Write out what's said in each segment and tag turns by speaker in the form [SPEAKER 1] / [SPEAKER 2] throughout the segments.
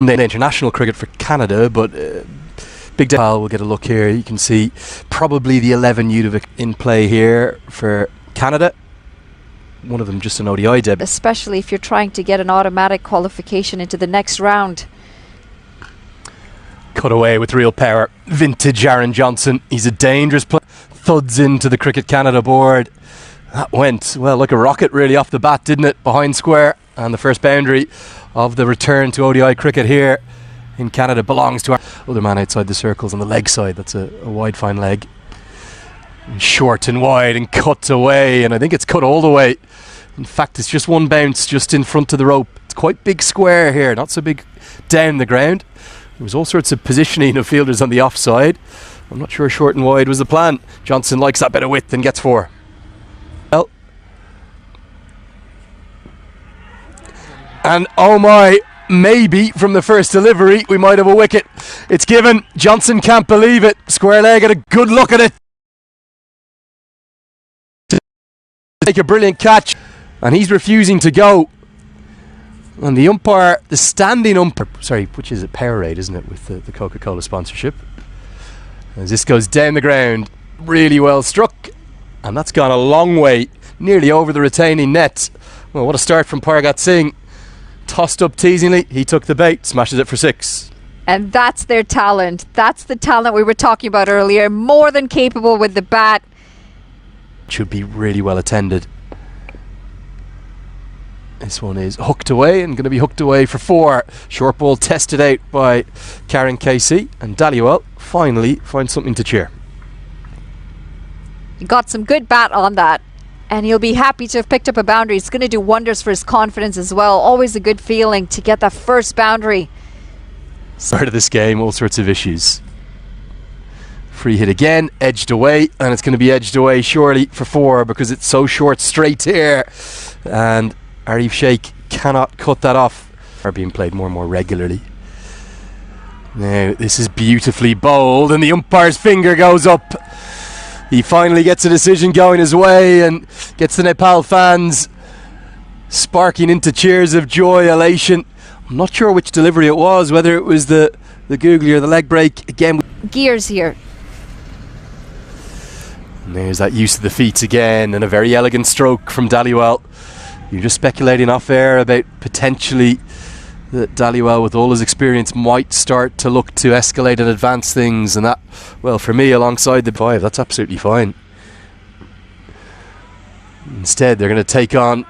[SPEAKER 1] the international cricket for Canada, but Big Nepal will get a look here. You can see probably the 11 you'd have in play here for Canada. One of them just an ODI debut.
[SPEAKER 2] Especially if you're trying to get an automatic qualification into the next round.
[SPEAKER 1] Cut away with real power. Vintage Aaron Johnson. He's a dangerous player. Thuds into the Cricket Canada board. That went, well, like a rocket really off the bat, didn't it? Behind square. And the first boundary of the return to ODI cricket here in Canada belongs to our other man outside the circles on the leg side. That's a wide fine leg. And short and wide and cut away, and I think it's cut all the way. In fact, it's just one bounce just in front of the rope. It's quite big square here, not so big down the ground. There was all sorts of positioning of fielders on the offside. I'm not sure short and wide was the plan. Johnson likes that bit of width and gets 4. Well, and oh my, maybe from the first delivery we might have a wicket. It's given. Johnson can't believe it. Square leg at a good look at it. Take a brilliant catch, and he's refusing to go. And the umpire, the standing umpire, sorry, which is it, Powerade, isn't it, with the Coca-Cola sponsorship, as this goes down the ground, really well struck, and that's gone a long way, nearly over the retaining net. Well, what a start from Pargat Singh. Tossed up teasingly, he took the bait, smashes it for 6.
[SPEAKER 2] And that's their talent. That's the talent we were talking about earlier. More than capable with the bat.
[SPEAKER 1] Should be really well attended. This one is hooked away and going to be hooked away for 4. Short ball tested out by Karen Casey, and Daliwell finally finds something to cheer.
[SPEAKER 2] He got some good bat on that, and he'll be happy to have picked up a boundary. It's going to do wonders for his confidence as well. Always a good feeling to get that first boundary.
[SPEAKER 1] Start of this game, all sorts of issues. Free hit again, edged away, and it's going to be edged away surely for 4 because it's so short straight here, and Arif Sheikh cannot cut that off. Are being played more and more regularly. Now this is beautifully bowled, and the umpire's finger goes up. He finally gets a decision going his way and gets the Nepal fans sparking into cheers of joy, elation. I'm not sure which delivery it was, whether it was the googly or the leg break. Again,
[SPEAKER 2] gears here.
[SPEAKER 1] And there's that use of the feet again, and a very elegant stroke from Daliwell. You're just speculating off air about potentially that Daliwell, with all his experience, might start to look to escalate and advance things, and that, well, for me, alongside the 5, that's absolutely fine. Instead, they're going to take on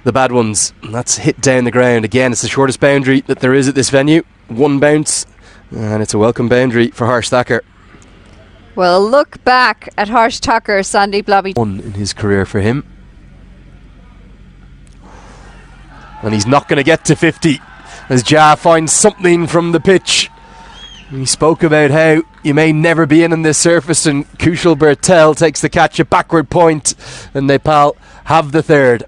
[SPEAKER 1] the bad ones, and that's hit down the ground. Again, it's the shortest boundary that there is at this venue. 1 bounce, and it's a welcome boundary for Harsh Thakur.
[SPEAKER 2] Well, look back at Harsh Thakur, Sandeep Labby.
[SPEAKER 1] 1 in his career for him. And he's not going to get to 50 as Jah finds something from the pitch. He spoke about how you may never be in this surface, and Kushal Bertel takes the catch at backward point, and Nepal have the 3rd.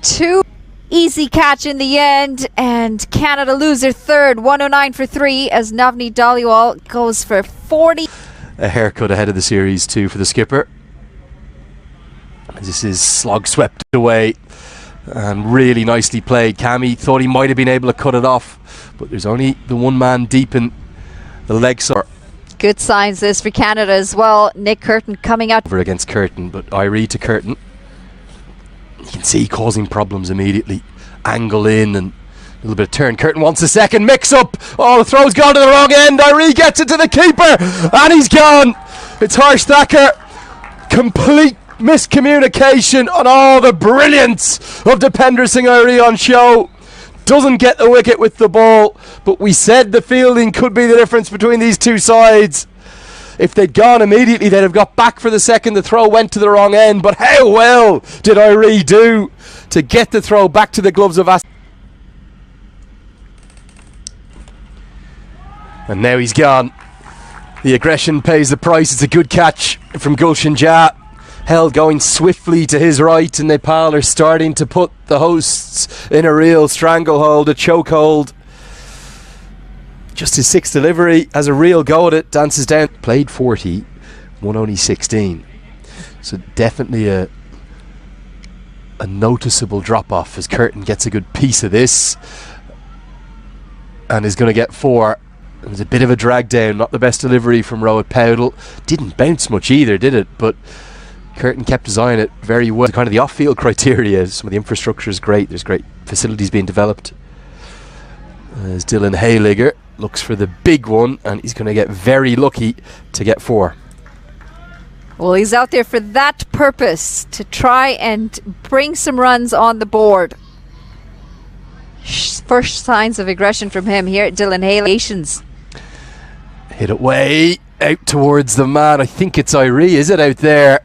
[SPEAKER 2] 2 easy catch in the end, and Canada lose their 3rd, 109 for 3, as Navneet Daliwal goes for 40.
[SPEAKER 1] A haircut ahead of the series too for the skipper. This is slog swept away and really nicely played. Cammy thought he might have been able to cut it off, but there's only the one man deep in the leg side.
[SPEAKER 2] Good signs this for Canada as well. Nick Curtin coming out
[SPEAKER 1] over against Curtin, but Irie to Curtin. You can see causing problems immediately. Angle in and a little bit of turn. Curtin wants a second mix up. Oh, the throw's gone to the wrong end. Irie gets it to the keeper, and he's gone. It's Harsh Thakur. Complete miscommunication on all the brilliance of Dipender Singh Irie on show. Doesn't get the wicket with the ball, but we said the fielding could be the difference between these two sides. If they'd gone immediately, they'd have got back for the second. The throw went to the wrong end, but how well did Irie do to get the throw back to the gloves of As. And now he's gone. The aggression pays the price. It's a good catch from Gulshan Jah. Held going swiftly to his right, and Nepal are starting to put the hosts in a real stranglehold, a chokehold. Just his 6th delivery, has a real go at it, dances down. Played 40, won only 16. So definitely a noticeable drop off as Curtin gets a good piece of this. and is going to get 4. It was a bit of a drag down, not the best delivery from Rohit Powdell. Didn't bounce much either, did it? But Curtin kept his eye on it very well. Kind of the off-field criteria, some of the infrastructure is great. There's great facilities being developed. As Dylan Hayligger looks for the big one, and he's going to get very lucky to get 4.
[SPEAKER 2] Well, he's out there for that purpose, to try and bring some runs on the board. First signs of aggression from him here at Dylan Hayligger.
[SPEAKER 1] Hit it way out towards the man. I think it's Irie, is it, out there?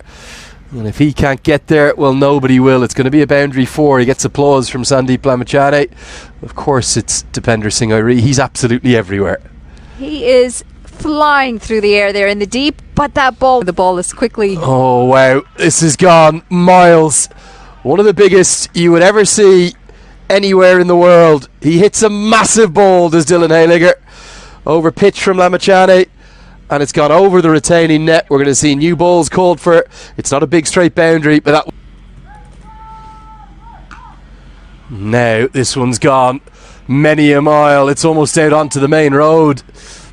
[SPEAKER 1] And if he can't get there, well, nobody will. It's going to be a boundary 4. He gets applause from Sandeep Lamachane. Of course, it's Dipender Singh Irie. He's absolutely everywhere.
[SPEAKER 2] He is flying through the air there in the deep, but that ball, the ball is quickly...
[SPEAKER 1] Oh, wow. This has gone miles. One of the biggest you would ever see anywhere in the world. He hits a massive ball, does Dylan Hayligger. Over pitch from Lamachane, and it's gone over the retaining net. We're going to see new balls called for. It's not a big straight boundary, but that... Now this one's gone many a mile. It's almost out onto the main road.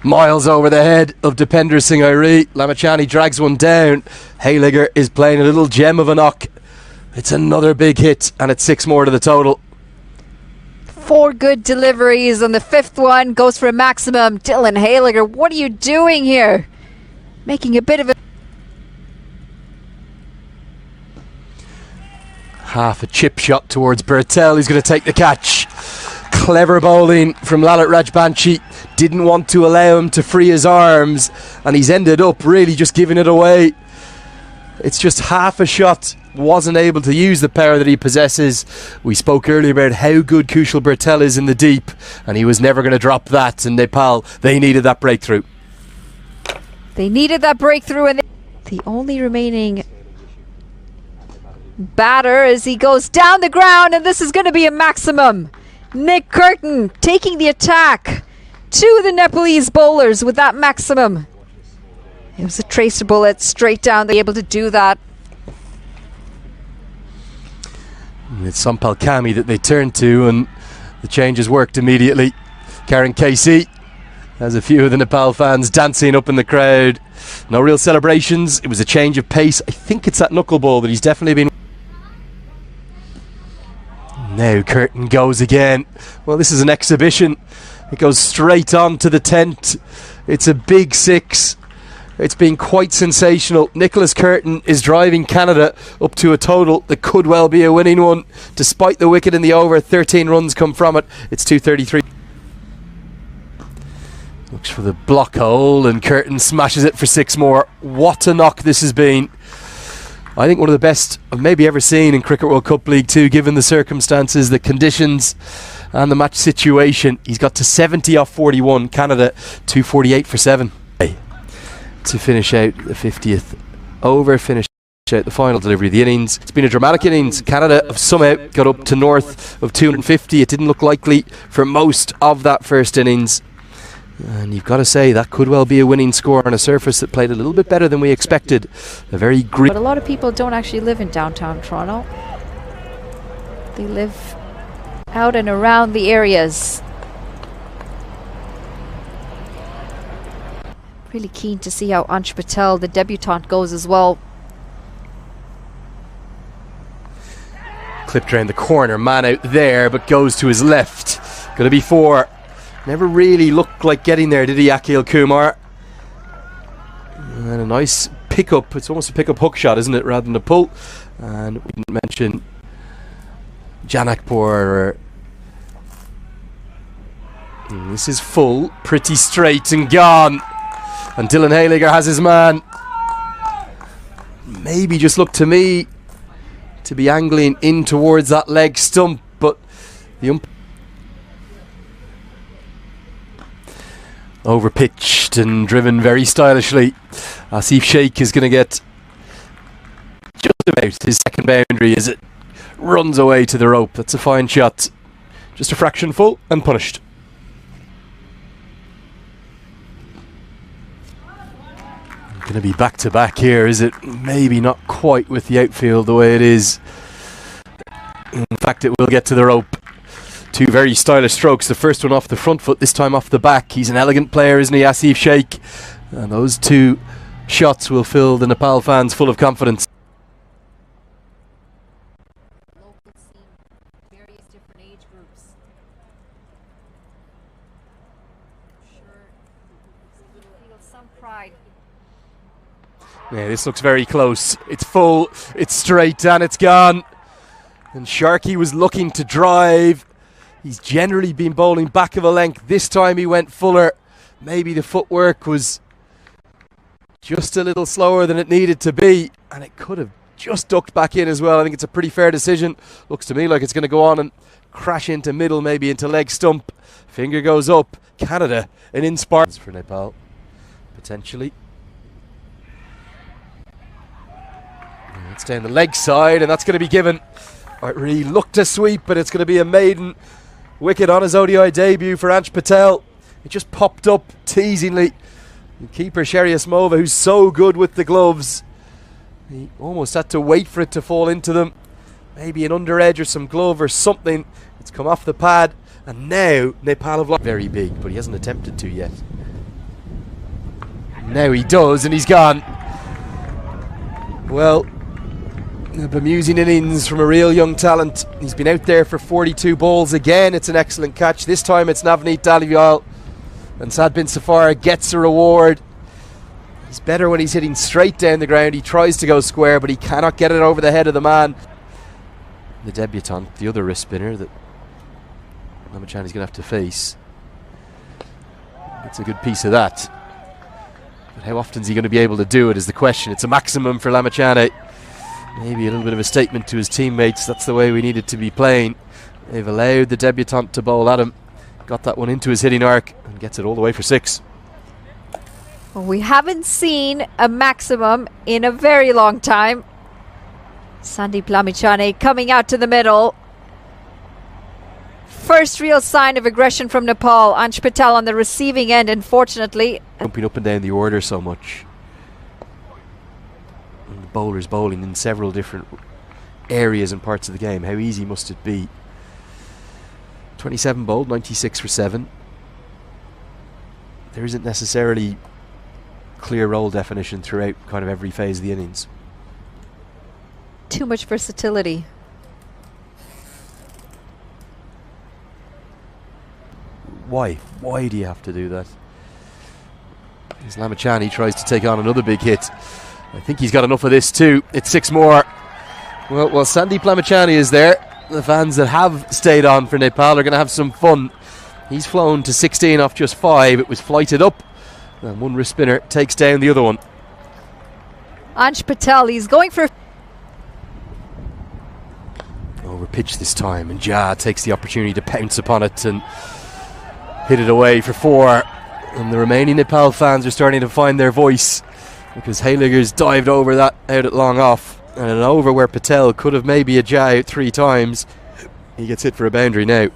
[SPEAKER 1] Miles over the head of Dipender Singh Irie. Lamachane drags one down. Hayligger is playing a little gem of a knock. It's another big hit, and it's 6 more to the total.
[SPEAKER 2] 4 good deliveries, and the 5th one goes for a maximum. Dylan Hayligger, what are you doing here? Making a bit of a...
[SPEAKER 1] Half a chip shot towards Bertel. He's going to take the catch. Clever bowling from Lalit Rajbanshi. Didn't want to allow him to free his arms, and he's ended up really just giving it away. It's just half a shot. Wasn't able to use the power that he possesses. We spoke earlier about how good Kushal Bertel is in the deep, and he was never going to drop that. In Nepal, they needed that breakthrough.
[SPEAKER 2] They needed that breakthrough, and the only remaining batter as he goes down the ground, and this is going to be a maximum. Nick Curtin taking the attack to the Nepalese bowlers with that maximum. It was a tracer bullet straight down. They were able to do that.
[SPEAKER 1] It's Sampal Kami that they turned to, and the changes worked immediately. Karen Casey has a few of the Nepal fans dancing up in the crowd. No real celebrations. It was a change of pace. I think it's that knuckleball that he's definitely been... Now Curtin goes again. Well, this is an exhibition. It goes straight on to the tent. It's a big 6. It's been quite sensational. Nicholas Curtin is driving Canada up to a total that could well be a winning one. Despite the wicket in the over, 13 runs come from it. It's 233. Looks for the block hole, and Curtin smashes it for 6 more. What a knock this has been. I think one of the best I've maybe ever seen in Cricket World Cup League 2, given the circumstances, the conditions and the match situation. He's got to 70 off 41. Canada 248 for 7. To finish out the 50th over, finish out the final delivery of the innings. It's been a dramatic innings. Canada have somehow got up to north of 250. It didn't look likely for most of that first innings, and you've got to say that could well be a winning score on a surface that played a little bit better than we expected. A very green...
[SPEAKER 2] But a lot of people don't actually live in downtown Toronto. They live out and around the areas. Really keen to see how Ansh Patel, the debutant, goes as well.
[SPEAKER 1] Clipped around the corner, man out there, but goes to his left. Going to be 4. Never really looked like getting there, did he, Akil Kumar? And a nice pick-up. It's almost a pick-up hook shot, isn't it, rather than a pull. And we didn't mention Janakpur. This is full, pretty straight and gone. And Dylan Hayligger has his man. Maybe just looked to me to be angling in towards that leg stump, but the overpitched and driven very stylishly. Asif Sheikh is going to get just about his second boundary as it runs away to the rope. That's a fine shot. Just a fraction full and punished. Going to be back to back here, is it? Maybe not quite with the outfield the way it is. In fact, it will get to the rope. Two very stylish strokes, the first one off the front foot, this time off the back. He's an elegant player, isn't he, Asif Sheikh? And those two shots will fill the Nepal fans full of confidence.
[SPEAKER 2] Locals seem various different age groups. Sure, feel some pride.
[SPEAKER 1] Yeah, this looks very close. It's full, it's straight, and it's gone. And Sharkey was looking to drive. He's generally been bowling back of a length. This time he went fuller. Maybe the footwork was just a little slower than it needed to be, and it could have just ducked back in as well. I think it's a pretty fair decision. Looks to me like it's going to go on and crash into middle, maybe into leg stump. Finger goes up. Canada, an inspired for Nepal, potentially. And it's down the leg side, and that's going to be given. It really looked a sweep, but it's going to be a maiden wicket on his ODI debut for Ansh Patel. It just popped up teasingly. The keeper Sherry Asmova, who's so good with the gloves, he almost had to wait for it to fall into them. Maybe an under edge or some glove or something. It's come off the pad, and now Nepal have lost. Very big, but he hasn't attempted to yet. Now he does, and he's gone. Well, a bemusing innings from a real young talent. He's been out there for 42 balls again. It's an excellent catch. This time it's Navneet Dalivial, and Sad Bin Safar gets a reward. He's better when he's hitting straight down the ground. He tries to go square, but he cannot get it over the head of the man. The debutant, the other wrist spinner that Lamachani's going to have to face. It's a good piece of that. But how often is he going to be able to do it is the question. It's a maximum for Lamachani. Maybe a little bit of a statement to his teammates. That's the way we needed to be playing. They've allowed the debutant to bowl at him. Got that one into his hitting arc and gets it all the way for 6.
[SPEAKER 2] Well, we haven't seen a maximum in a very long time. Sandeep Lamachani coming out to the middle. First real sign of aggression from Nepal. Ansh Patel on the receiving end, unfortunately.
[SPEAKER 1] Jumping up and down the order so much. And the bowlers bowling in several different areas and parts of the game. How easy must it be? 27 bowled, 96 for 7. There isn't necessarily clear role definition throughout kind of every phase of the innings.
[SPEAKER 2] Too much versatility.
[SPEAKER 1] Why? Why do you have to do that? As Lamachani tries to take on another big hit. I think he's got enough of this too. It's 6 more. Well, while Sandeep Lamachani is there, the fans that have stayed on for Nepal are going to have some fun. He's flown to 16 off just 5. It was flighted up, and one wrist spinner takes down the other one.
[SPEAKER 2] Ansh Patel, he's going for...
[SPEAKER 1] Over pitch this time, and Jah takes the opportunity to pounce upon it and hit it away for 4. And the remaining Nepal fans are starting to find their voice, because Hayligger's dived over that out at long off, and an over where Patel could have maybe a Jah out 3 times. He gets hit for a boundary now.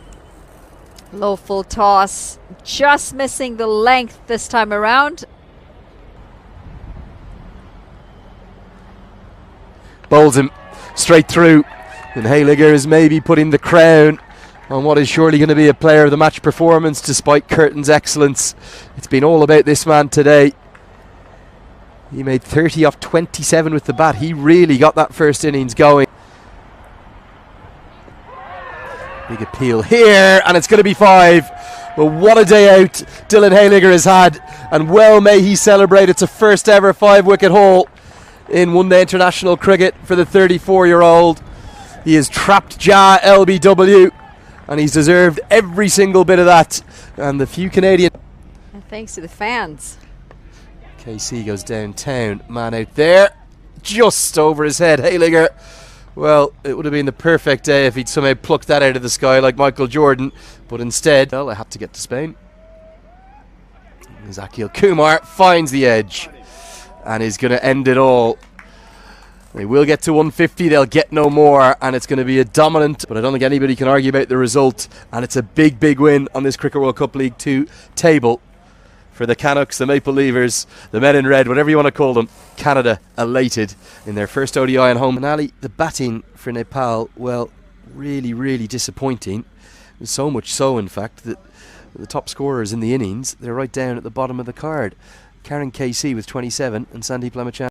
[SPEAKER 2] Low full toss, just missing the length this time around.
[SPEAKER 1] Bowls him straight through, and Hayligger is maybe putting the crown on what is surely going to be a player of the match performance despite Curtin's excellence. It's been all about this man today. He made 30 off 27 with the bat. He really got that first innings going. Big appeal here, and it's going to be 5. Well, what a day out Dylan Hayligger has had, and well may he celebrate. It's a first ever 5-wicket haul in one-day international cricket for the 34-year-old. He has trapped Jah LBW, and he's deserved every single bit of that. And the few Canadian...
[SPEAKER 2] And thanks to the fans.
[SPEAKER 1] KC goes downtown, man out there, just over his head. Hayligger, well, it would have been the perfect day if he'd somehow plucked that out of the sky like Michael Jordan, but instead, well, I had to get to Spain. Zakil Kumar finds the edge and is going to end it all. They will get to 150, they'll get no more, and it's going to be a dominant, but I don't think anybody can argue about the result, and it's a big, big win on this Cricket World Cup League 2 table for the Canucks, the Maple Leafers, the men in red, whatever you want to call them. Canada elated in their first ODI at home. And Ali, the batting for Nepal, well, really, really disappointing. So much so, in fact, that the top scorers in the innings, they're right down at the bottom of the card. Karen KC with 27 and Sandeep Lamachan